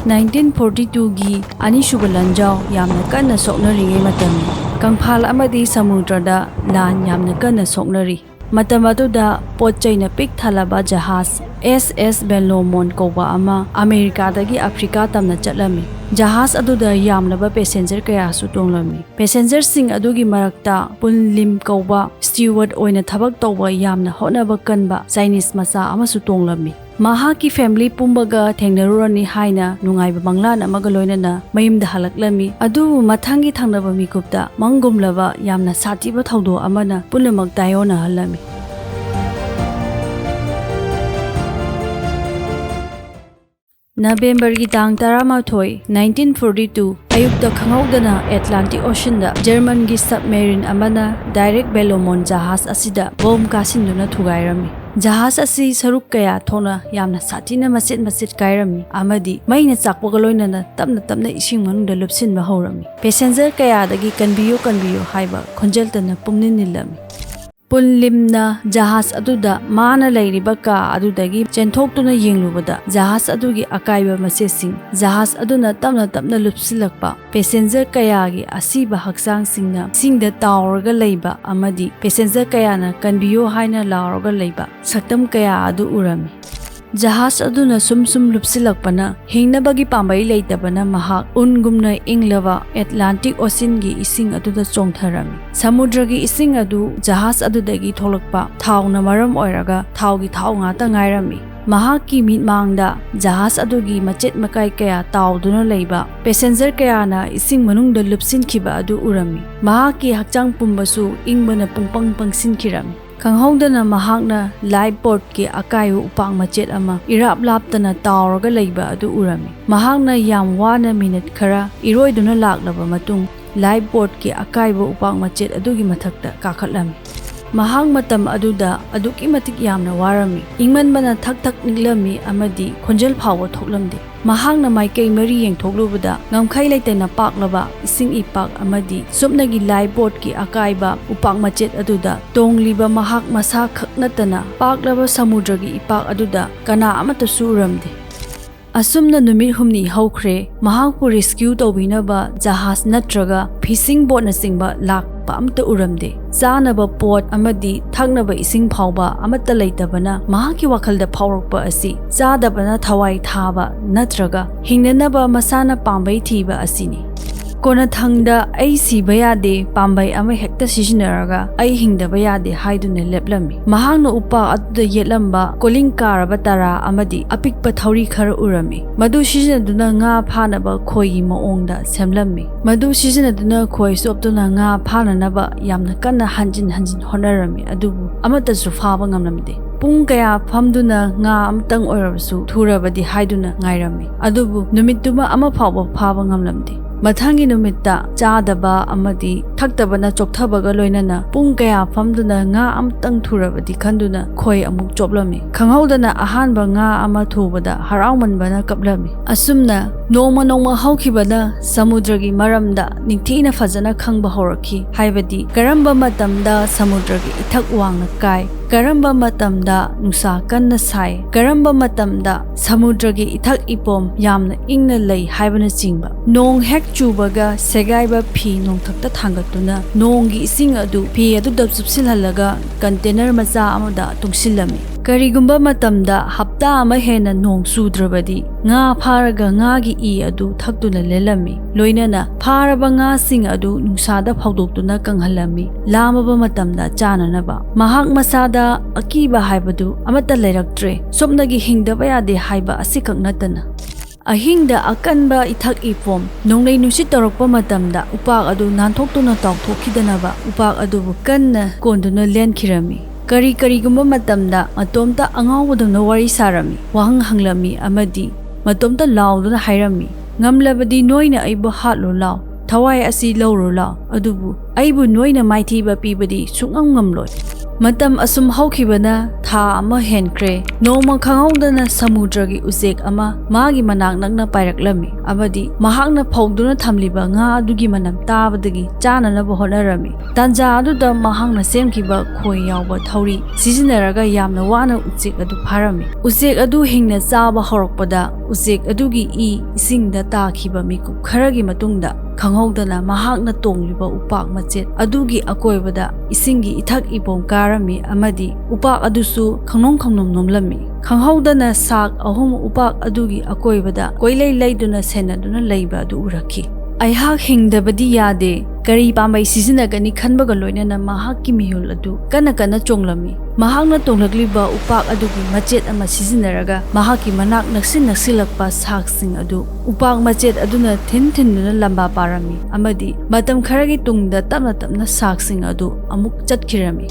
1942गी अनिसुब लंजाव यामना कन्ना सोकनरिगे मतमनि कंफाल अमदी समुद्रदा लान यामना कन्ना सोकनरि मतम अदुदा पोचैना पिक थालाबा जहाज SS बेलोमोन कोबा अमा अमेरिकादगी अफ्रीका तमना चटलमी जहाज अदुदा यामनबा पैसेंजर कयासु तोंगलमी पैसेंजर सिंग अदुगी मरक्ता पुनलिम कोबा स्टीवर्ड ओइना थबक तौबा यामना होनबा कनबा चाइनीज मसा अमसु तोंगलमी महाकी फैमिली पुंबगा थेंगनरुरनी हाइना नुंगाइबा बंगलान अमगा लोइनना मयुमदा हलक्लमी अदु मथांगी थांगनबा मिकुपता मंगुमलबा यामना साथिबा थौदो अमना पुनमक दायोना हलमी नवेंबर की तांग 1942 अयुक्त खंगौदना एटलांटिक ओशन दा जर्मन की सबमेरिन अमना डायरेक्ट बेलोमोन जहाज असिदा बॉम्ब कासिंदुना थुगाइरमी जहाज असी सरुक कया थोना यामना साथिना मसित काइरमी अमदी मैना चाकपगा लोइनना तमना तमना इसिंग मनुंगदा लुपसिनबा हौरमी पैसेंजर कयादगी कनबियो हाइबा खोंजेलतना पुंगनिन निलमी पुनलिमना जहाज अदुदा माना लैरिबा का अदुदगी चेंथोक्तुना येंगलुबदा जहाज अदुगी अकाइबा मसेसिंग जहाज अदुना तमना लुपसिलकपा पैसेंजर कयागी असीबा हक्सांग सिंगना सिंगदा तावरगा लैबा अमदी पैसेंजर कयाना कनबियो हाइना लावरगा लैबा सक्तम कया अदु उरमी जहाज अदुना सुम लुपसिलकपना हिंगनबगी पांबई लैतबना महाक उनगुमना इंगलवा एटलांटिक ओशन की इसिंग अदुदा चोंथरमी समुद्रगी इसिंग अदु जहाज अदुदगी थोलकपा थावना मरम ओइरगा थावगी थाव ngata ngairami महाकी मिटमांगदा जहाज अदुगी मचेत मकाई कया तावदुना लैबा पैसेंजर कयाना इसिंग मनुंगदा लुपसिनखिबा अदु उरमी महाकी हक्चांग पुंबसु इंगबना पुंपंग पंगसिनखिरमी खंगहौदना महाकना लाइफ बोट के अकायु उपांग मचेत अमा इराप लापतना तावरगा लैबा अदु उरमी महाकना याम वाना मिनिट खरा इरोइदुना लाक्लबा मतुंग लाइफ बोट के अकायबो उपांग मचेत अदुगी मथक्ता काखटलमी महाक मतम अदुदा अदुकी मतिक यामना वारमी इंगमनबना थक निगलमी अमदी खोंजल फावो थोकलमदे महाकना माइकई मरी येंथोकलुबदा ngमखै लैतैना पाकलबा इसिंग इपाक अमदी सुपनगी लाइफ बोट की अकाइबा उपाक मचेत अदुदा तोंगलिबा महाक मसा खकनतना पाकलबा समुद्रगी इपाक अदुदा कना अमत सुरमदे असुमना नुमित हुमनी हौख्रे महाकपु रेस्क्यू तौबिनबा जहाज नत्रगा फिशिंग बोट नसिंगबा लाक अमत उरमदे चानबा पोट अमदी थकनबा इसिंग फावबा अमत लैतबना महाकी वखलदा फावरकपा असि चादबना थवाई थाबा नत्रगा हिंगनबा मसाना पांबै थीबा असिनी कोनथंगदा आई सिबा यादे पांबै अमा हेक्ता सिजिनरगा आई हिंगदबा यादे हाइदुना लेपलमी महांगना उपा अदुदा येलंबा कोलिंग कारबा तारा अमदी अपिकपा थौरी खरा उरमी मदु सिजिनदुना nga फानबा खोई मोंगदा सेमलमी मदु सिजिनदुना खोई सोपतुना nga फाननबा यामना कन्ना हंजिन होनरमी अदुबु अमतसु फाबा ngamlamde पुंग कया फमदुना nga amtang oirabsu thurabadi haiduna ngairami adubu numituma ama फाबा ngamlamde मथांगी नुमित्ता चादबा अमदी थक्तबना चोक्थबगा लोइनना पुंग कया फमदुना nga amtang थुरबदी खंदुना खोय अमुक चोपलमी खंगहौदना अहानबा nga ama थुबदा हरावमनबना कपलमी असुमना नोमा हौखिबना समुद्रगी मरमदा निंथीना फजना खंगबा हौरखी हाइबदी करंबा मतमदा समुद्रगी इथक वांगना काय करंबा मतमदा नुसा कन्ना साय करंबा मतमदा समुद्रगी इथक इपोम यामना इंगना लई हाइबना चिंगबा नोंग हेक चुबगा सेगाइबा फी नोंथक्ता थांगतुना नोंगी इसिंग अदु फी अदु दबसुपसिलहलगा कंटेनर मचा अमदा तुंगसिलमी करिगुंबा मतमदा हप्ता अमा हेना नोंग सुद्रबदी nga फारगा nga gi i adu थक्तुना लेलमी लोइनना फारबा nga सिंग अदु नुसादा फावदोक्तुना कंगहलमी लामबा मतमदा चाननबा महाक मसादा अकीबा हाइबदु अमता लैरक्ट्रे सोपनगी हिंगदबा यादे हाइबा असिकक नतना अहिंगदा अकनबा इथक इपोम नोंगलै नुसित तौरकपा मतमदा उपाक अदु नानथोक्तुना तावथोखिदनबा उपाक अदुबु कन्ना कोंदुना लेनखिरमी करीगुंबा मतमदा मतोमता अंगावदुना वारी सारमी वहंग हंगलमी अमदी मतोमता लावदुना हाइरमी ngamlabadi noina aibu hatlo law thawai asi lawro law adubu aibu noina maithiba pibadi sungam ngamloi Matam asum haukhibana tha ama henkre noma khanghaudana samudragi uzek ama magi manak nakna pairaklami amadi mahakna phogduna thamliba nga adugi manam tabadagi chanana ba honarami tanja aduda mahakna semkiba khoi yawba thauri sijinaraga yamna wana uzek adu pharami uzek adu hingna chaba horokpada uzek adugi isingda takhiba miku kharagi matungda khanghaudana mahakna tongliba upak machet adugi akoibada isingi ithak ibom karami amadi upak adusu khangnom nomlami khanghaudana sak ahum upak adugi akoibada koilei leiduna senaduna leiba adu urakhi aihak hingdabadi yade kari pambai sizinagani khanbaga loinana mahakki mihul adu kana chonglami mahakna tonglagliba upak adugi machet ama sizinaraga mahakki manak naksilakpa saksing adu upak machet aduna thin lamba parami amadi matam kharagi tungda tapna saksing adu amuk chatkhirami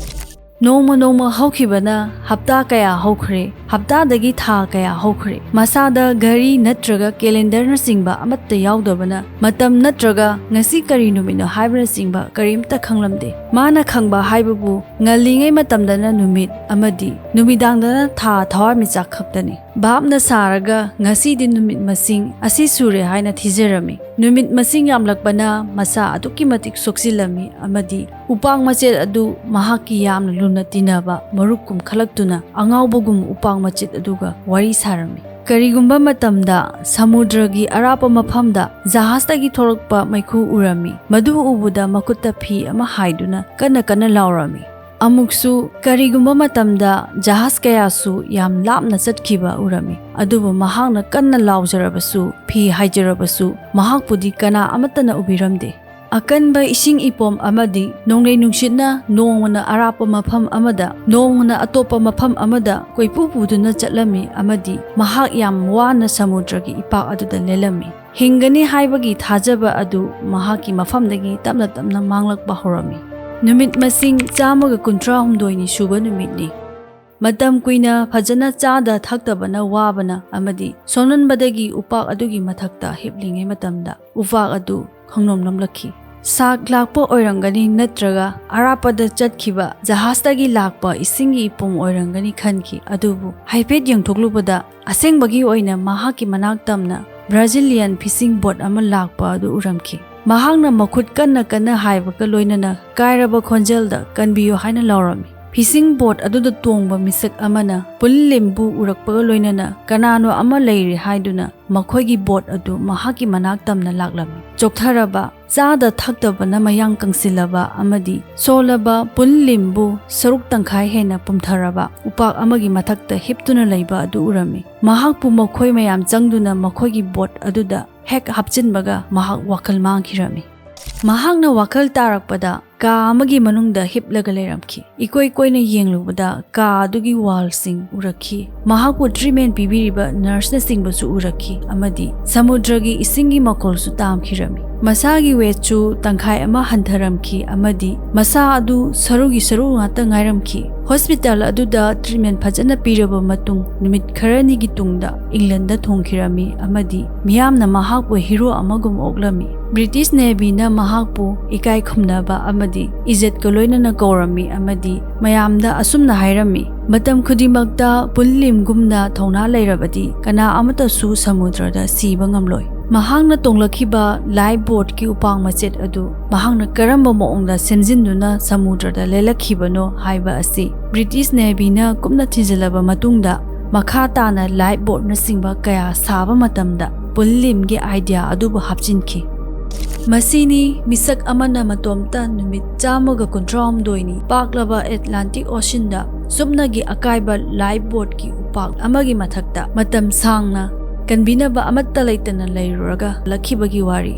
noma haukhibana hapta kaya haukhre hapta dagi tha kaya haukhre masada gari natraga calendar na singba amatta yaudabana matam natraga ngasi kari numino haibra singba karimta khanglamde mana khangba haibabu ngalingai matamdana numit amadi numidangdana tha thawar mi chakhaktani babna saraga ngasi din numit masing asi sure haina thijerami numit masing yamlakbana masa aduki matik soksilami amadi upang machet adu mahaki yamna luna tinaba marukum khalaktuna angaubugum upang machet aduga wari sarami karigumba matamda samudragi arapa mafamda jahastagi thorokpa maikhu urami madu ubuda makutta phi ama haiduna kana laurami amuksu karigumba matamda jahas kayasu yam lapna chatkhiba urami adubu mahakna kanna laujarabasu phi haijarabasu mahakpudi kana amatana ubiramde akanba ising ipom amadi nonglei nungshitna nongna arapa mafam amada nongna atopa mafam amada koipu puduna chatlami amadi mahak yam wana samudragi ipak aduda lelami hingani haibagi thajaba adu mahaki mafamdagi tapna manglakpa horami numit masing chamaga kuntra humdoini shuba numitni matam kuina phajana chada thaktabana wabana amadi sonanbadagi upak adugi mathakta hiplingai matamda upak adu khangnom namlakhi sak lakpa oirangani natraga arapada chatkhiba jahastagi lakpa isingi ipum oirangani khanki adubu haipet yangthoklubada asengbagi oina mahaki manak tamna Brazilian fishing boat ama lakpa adu uramki mahakna makhut kana haibaga loinana kairaba khonjelda kanbiyo haina laurami fishing boat aduda tongba misak amana pullimbu urakpaga loinana kanano ama leiri haiduna makhoigi boat adu mahaki manak tamna laklami choktharaba chada thaktabana mayang kangsilaba amadi solaba pullimbu saruk tangkhai hena pumtharaba upak amagi mathakta hiptuna leiba adu urami mahakpu makhoi mayam changduna makhoigi boat aduda hek hapchinbaga mahak wakal mangkhirami mahakna wakal tarakpada ka amagi manungda hiplaga leramki ikoi koina yenglubada ka adugi wall sing urakhi mahakpu treatment pibiriba nurse na singbasu urakhi amadi samudragi isingi makol su tamkhirami masagi wechu tangkhai ama hantharamki amadi masa adu saru ngata ngairamki hospital aduda treatment phajana piraba matung numit kharani gi tungda England da thongkhirami amadi miyamna mahakpu hero amagum oglami British Navy na mahakpu ikai khumnaba amadi izet koloina kaurami amadi mayamda asumna hairami matam khudimakta pullim gumna thongna leirabadi kana amata su samudrada siba ngamloi mahangna tonglakhiba live boat ki upang machet adu mahangna karamba moongda semjinduna samudrada lelakhibano haiba asi British Navy na kumna thijalaba matungda makha tana live boat na singba kaya saba matamda pullim gi idea adubu hapchinki masini misak amana matomta numit chamaga kontrom doini paklaba Atlantic Ocean da subnagi akaiba live boat ki upak amagi mathakta matam sangna kanbinaba amatta laitana leiruraga Hallakkhibagi wari